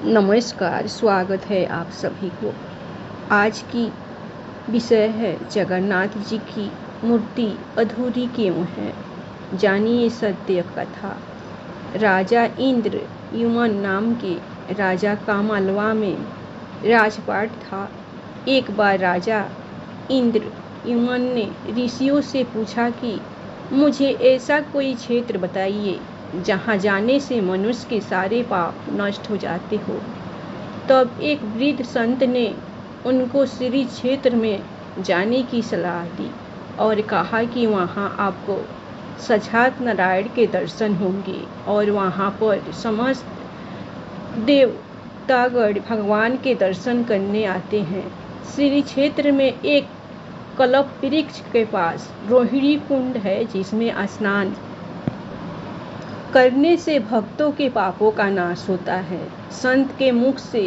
नमस्कार, स्वागत है आप सभी को। आज की विषय है जगन्नाथ जी की मूर्ति अधूरी क्यों है। जानिए सत्य कथा। राजा इंद्र युमन नाम के राजा का मालवा में राजपाट था। एक बार राजा इंद्र युमन ने ऋषियों से पूछा कि मुझे ऐसा कोई क्षेत्र बताइए जहाँ जाने से मनुष्य के सारे पाप नष्ट हो जाते हो। तब एक वृद्ध संत ने उनको श्री क्षेत्र में जाने की सलाह दी और कहा कि वहाँ आपको साक्षात नारायण के दर्शन होंगे और वहाँ पर समस्त देवतागण भगवान के दर्शन करने आते हैं। श्री क्षेत्र में एक कल्प वृक्ष के पास रोहिणी कुंड है जिसमें स्नान करने से भक्तों के पापों का नाश होता है। संत के मुख से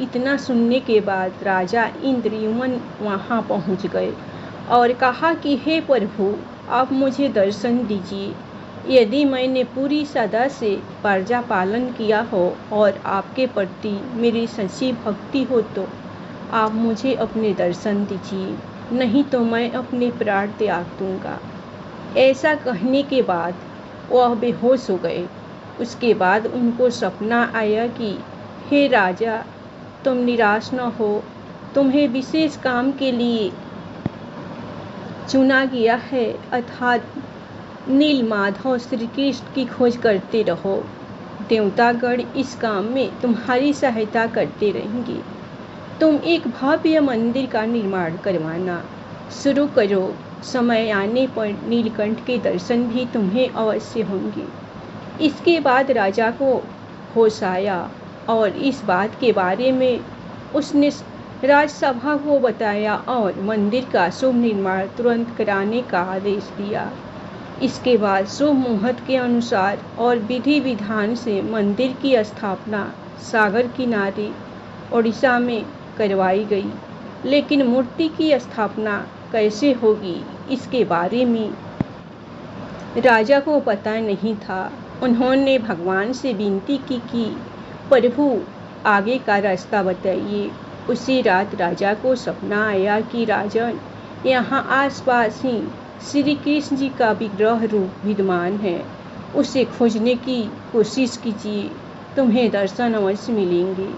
इतना सुनने के बाद राजा इंद्रयुमन वहां पहुंच गए और कहा कि हे प्रभु, आप मुझे दर्शन दीजिए। यदि मैंने पूरी श्रद्धा से प्रजा पालन किया हो और आपके प्रति मेरी सच्ची भक्ति हो तो आप मुझे अपने दर्शन दीजिए, नहीं तो मैं अपने प्राण त्याग दूंगा। ऐसा कहने के बाद वह बेहोश हो गए। उसके बाद उनको सपना आया कि हे राजा, तुम निराश न हो, तुम्हें विशेष काम के लिए चुना गया है, अर्थात नील माधव श्री कृष्ण की खोज करते रहो। देवतागण इस काम में तुम्हारी सहायता करते रहेंगे। तुम एक भव्य मंदिर का निर्माण करवाना शुरू करो। समय आने पर नीलकंठ के दर्शन भी तुम्हें अवश्य होंगे। इसके बाद राजा को होश आया और इस बात के बारे में उसने राजसभा को बताया और मंदिर का शुभ निर्माण तुरंत कराने का आदेश दिया। इसके बाद शुभ मुहूर्त के अनुसार और विधि विधान से मंदिर की स्थापना सागर किनारे ओडिशा में करवाई गई। लेकिन मूर्ति की स्थापना कैसे होगी, इसके बारे में राजा को पता नहीं था। उन्होंने भगवान से विनती की कि प्रभु, आगे का रास्ता बताइए। उसी रात राजा को सपना आया कि राजन, यहाँ आसपास ही श्री कृष्ण जी का विग्रह रूप विद्यमान है, उसे खोजने की कोशिश कीजिए, तुम्हें दर्शन अवश्य मिलेंगे।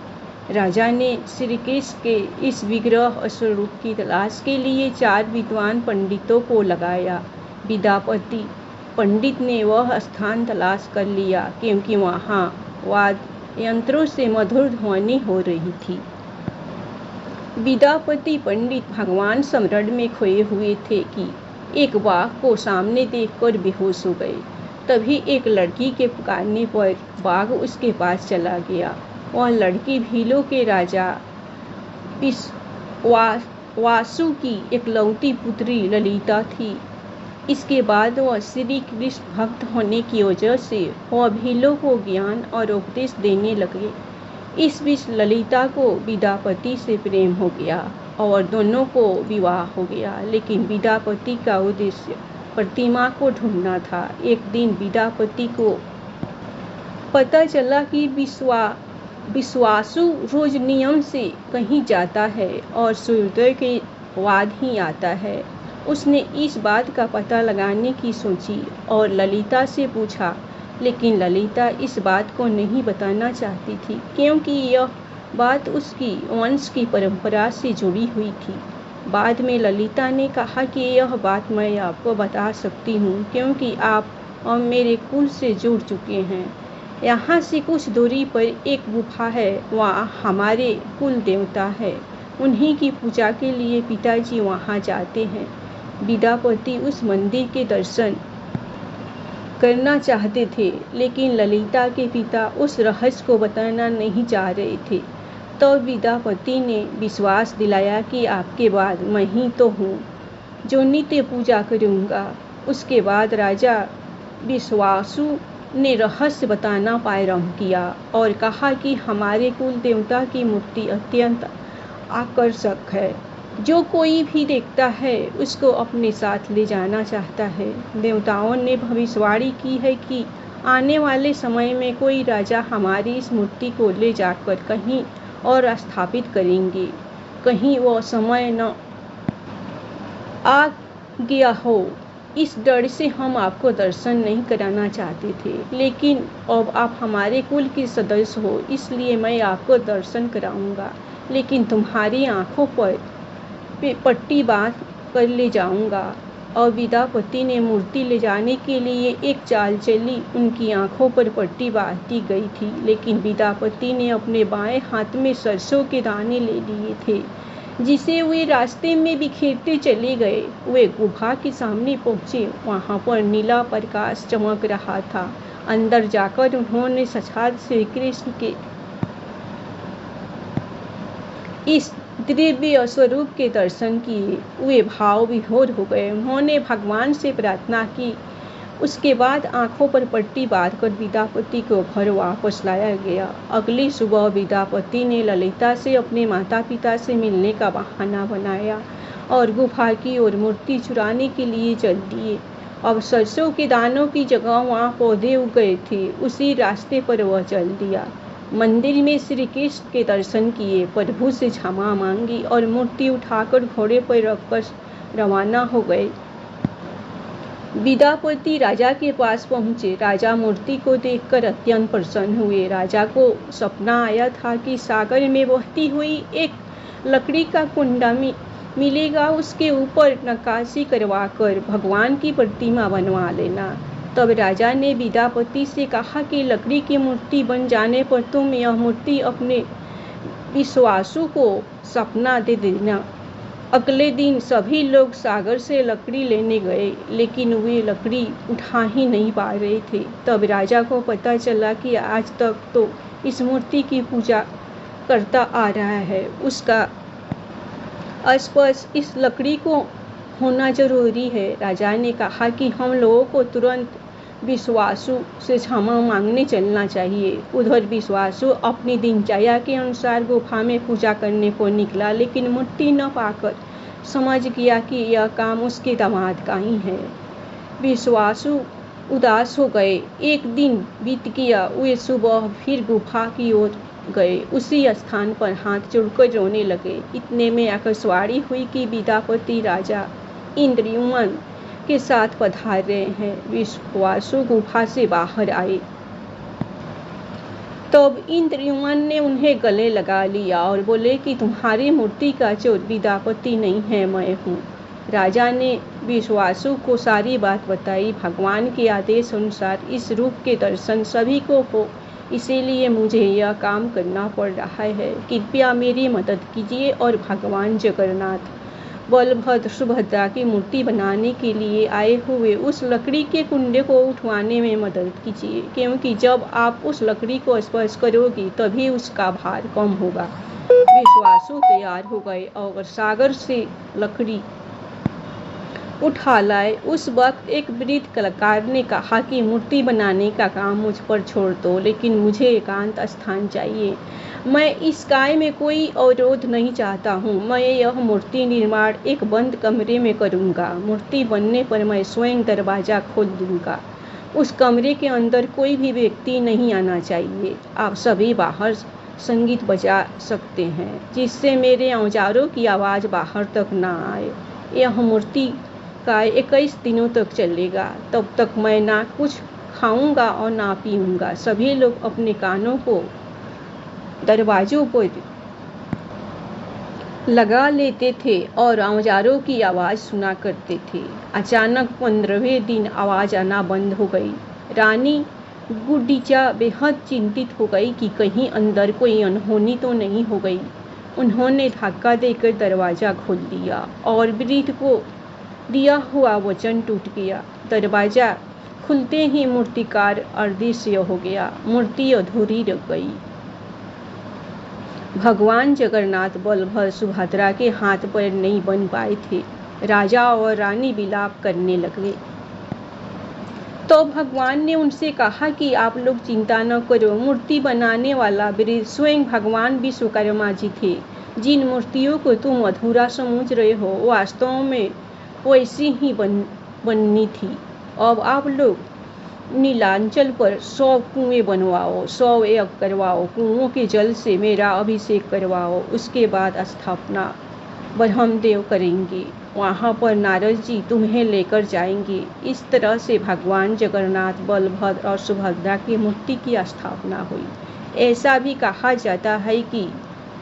राजा ने श्री कृष्ण के इस विग्रह स्वरूप की तलाश के लिए 4 विद्वान पंडितों को लगाया। विद्यापति पंडित ने वह स्थान तलाश कर लिया क्योंकि वहाँ वाद्य यंत्रों से मधुर ध्वनि हो रही थी। विद्यापति पंडित भगवान स्मरण में खोए हुए थे कि एक बाघ को सामने देखकर बेहोश हो गए। तभी एक लड़की के पुकारने पर बाघ उसके पास चला गया। वह लड़की भीलों के राजा वासु की इकलौती पुत्री ललिता थी। इसके बाद वह श्री कृष्ण भक्त होने की वजह से वह भीलों को ज्ञान और उपदेश देने लगे। इस बीच ललिता को विद्यापति से प्रेम हो गया और दोनों को विवाह हो गया। लेकिन विद्यापति का उद्देश्य प्रतिमा को ढूंढना था। एक दिन विद्यापति को पता चला कि विश्वासु रोज नियम से कहीं जाता है और सूर्योदय के बाद ही आता है। उसने इस बात का पता लगाने की सोची और ललिता से पूछा, लेकिन ललिता इस बात को नहीं बताना चाहती थी क्योंकि यह बात उसकी वंश की परंपरा से जुड़ी हुई थी। बाद में ललिता ने कहा कि यह बात मैं आपको बता सकती हूँ क्योंकि आप अब मेरे कुल से जुड़ चुके हैं। यहाँ से कुछ दूरी पर एक गुफा है, वहाँ हमारे कुल देवता है। उन्हीं की पूजा के लिए पिताजी वहाँ जाते हैं। विद्यापति उस मंदिर के दर्शन करना चाहते थे, लेकिन ललिता के पिता उस रहस्य को बताना नहीं चाह रहे थे। तो विद्यापति ने विश्वास दिलाया कि आपके बाद मैं ही तो हूँ जो नित्य पूजा करूँगा। उसके बाद राजा विश्वासु ने रहस्य बताना प्रारंभ किया और कहा कि हमारे कुल देवता की मूर्ति अत्यंत आकर्षक है। जो कोई भी देखता है उसको अपने साथ ले जाना चाहता है। देवताओं ने भविष्यवाणी की है कि आने वाले समय में कोई राजा हमारी इस मूर्ति को ले जाकर कहीं और स्थापित करेंगे, कहीं वो समय न आ गया हो। इस डर से हम आपको दर्शन नहीं कराना चाहते थे, लेकिन अब आप हमारे कुल के सदस्य हो, इसलिए मैं आपको दर्शन कराऊंगा, लेकिन तुम्हारी आंखों पर पट्टी बांध कर ले जाऊंगा। और विद्यापति ने मूर्ति ले जाने के लिए एक चाल चली। उनकी आंखों पर पट्टी बांध दी गई थी, लेकिन विद्यापति ने अपने बाएं हाथ में सरसों के दाने ले लिए थे, जिसे वे रास्ते में बिखेरते चले गए। वे गुफा के सामने पहुंचे। वहां पर नीला प्रकाश चमक रहा था। अंदर जाकर उन्होंने साक्षात श्री कृष्ण के इस दिव्य स्वरूप के दर्शन किए। वे भाव विभोर हो गए। उन्होंने भगवान से प्रार्थना की। उसके बाद आंखों पर पट्टी बांधकर विद्यापति को घर वापस लाया गया। अगली सुबह विद्यापति ने ललिता से अपने माता पिता से मिलने का बहाना बनाया और गुफा की ओर मूर्ति चुराने के लिए चल दिए। अब सरसों के दानों की जगह वहाँ पौधे उग गए थे। उसी रास्ते पर वह चल दिया। मंदिर में श्री कृष्ण के दर्शन किए, प्रभु से क्षमा मांगी और मूर्ति उठाकर घोड़े पर रखकर रवाना हो गए। विद्यापति राजा के पास पहुंचे। राजा मूर्ति को देखकर अत्यंत प्रसन्न हुए। राजा को सपना आया था कि सागर में बहती हुई एक लकड़ी का कुंडा मिलेगा, उसके ऊपर नक्काशी करवाकर भगवान की प्रतिमा बनवा लेना। तब राजा ने विद्यापति से कहा कि लकड़ी की मूर्ति बन जाने पर तुम यह मूर्ति अपने विश्वासु को सपना दे देना। अगले दिन सभी लोग सागर से लकड़ी लेने गए, लेकिन वे लकड़ी उठा ही नहीं पा रहे थे। तब राजा को पता चला कि आज तक तो इस मूर्ति की पूजा करता आ रहा है, उसका आसपास इस लकड़ी को होना जरूरी है। राजा ने कहा कि हम लोगों को तुरंत विश्वासु से क्षमा मांगने चलना चाहिए। उधर विश्वासु अपनी दिनचर्या के अनुसार गुफा में पूजा करने को निकला, लेकिन मूर्ति न पाकर समझ गया कि यह काम उसके दामाद का ही है। विश्वासु उदास हो गए। एक दिन बीत गया। वे सुबह फिर गुफा की ओर गए। उसी स्थान पर हाथ जोड़कर रोने लगे। इतने में आकाशवाणी हुई कि विद्यापति राजा इंद्रद्युम्न के साथ पधार रहे हैं। विश्वासु गुफा से बाहर आए। तब इंद्रद्युम्न ने उन्हें गले लगा लिया और बोले कि तुम्हारी मूर्ति का चोर विद्यापति नहीं है, मैं हूँ। राजा ने विश्वासु को सारी बात बताई। भगवान के आदेश अनुसार इस रूप के दर्शन सभी को हो, इसीलिए मुझे यह काम करना पड़ रहा है। कृपया मेरी मदद कीजिए और भगवान जगन्नाथ, बलभद्र, सुभद्रा की मूर्ति बनाने के लिए आए हुए उस लकड़ी के कुंडे को उठवाने में मदद कीजिए, क्योंकि जब आप उस लकड़ी को स्पर्श करोगी तभी उसका भार कम होगा। विश्वासु तैयार हो गए और सागर से लकड़ी उठा लाए। उस वक्त एक वृद्ध कलाकार ने कहा कि मूर्ति बनाने का काम मुझ पर छोड़ दो, लेकिन मुझे एकांत स्थान चाहिए। मैं इस काय में कोई अवरोध नहीं चाहता हूँ। मैं यह मूर्ति निर्माण एक बंद कमरे में करूँगा। मूर्ति बनने पर मैं स्वयं दरवाज़ा खोल दूँगा। उस कमरे के अंदर कोई भी व्यक्ति नहीं आना चाहिए। आप सभी बाहर संगीत बजा सकते हैं, जिससे मेरे औजारों की आवाज़ बाहर तक ना आए। यह मूर्ति का 21 दिनों तक चलेगा। तब तक मैं ना कुछ खाऊंगा और ना पीऊँगा। सभी लोग अपने कानों को दरवाजों पर लगा लेते थे और औजारों की आवाज़ सुना करते थे। अचानक 15वें दिन आवाज़ आना बंद हो गई। रानी गुंडीचा बेहद चिंतित हो गई कि कहीं अंदर कोई अनहोनी तो नहीं हो गई। उन्होंने धक्का देकर दरवाज़ा खोल दिया और वृद्ध को दिया हुआ वचन टूट गया। दरवाज़ा खुलते ही मूर्तिकार अदृश्य हो गया। मूर्ति अधूरी रह गई। भगवान जगन्नाथ, बलभद्र, सुभद्रा के हाथ पैर नहीं बन पाए थे। राजा और रानी विलाप करने लगे। तो भगवान ने उनसे कहा कि आप लोग चिंता न करो। मूर्ति बनाने वाला वृद्ध स्वयं भगवान विश्वकर्मा जी थे। जिन मूर्तियों को तुम अधूरा समझ रहे हो, वास्तव में वैसी ही बननी थी। अब आप लोग नीलांचल पर 100 कुएं बनवाओ, 100 यज्ञ करवाओ, कुओं के जल से मेरा अभिषेक करवाओ, उसके बाद स्थापना ब्रह्मदेव करेंगे, वहाँ पर नारद जी तुम्हें लेकर जाएंगे। इस तरह से भगवान जगन्नाथ, बलभद्र और सुभद्रा की मूर्ति की स्थापना हुई। ऐसा भी कहा जाता है कि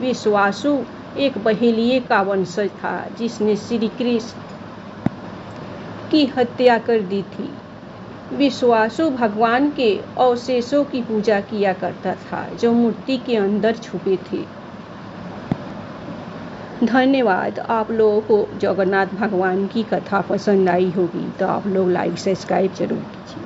विश्वासु एक बहेलिये का वंशज था जिसने श्री कृष्ण की हत्या कर दी थी। विश्वासु भगवान के अवशेषों की पूजा किया करता था जो मूर्ति के अंदर छुपे थे। धन्यवाद। आप लोगों को जगन्नाथ भगवान की कथा पसंद आई होगी तो आप लोग लाइक सब्सक्राइब जरूर कीजिए।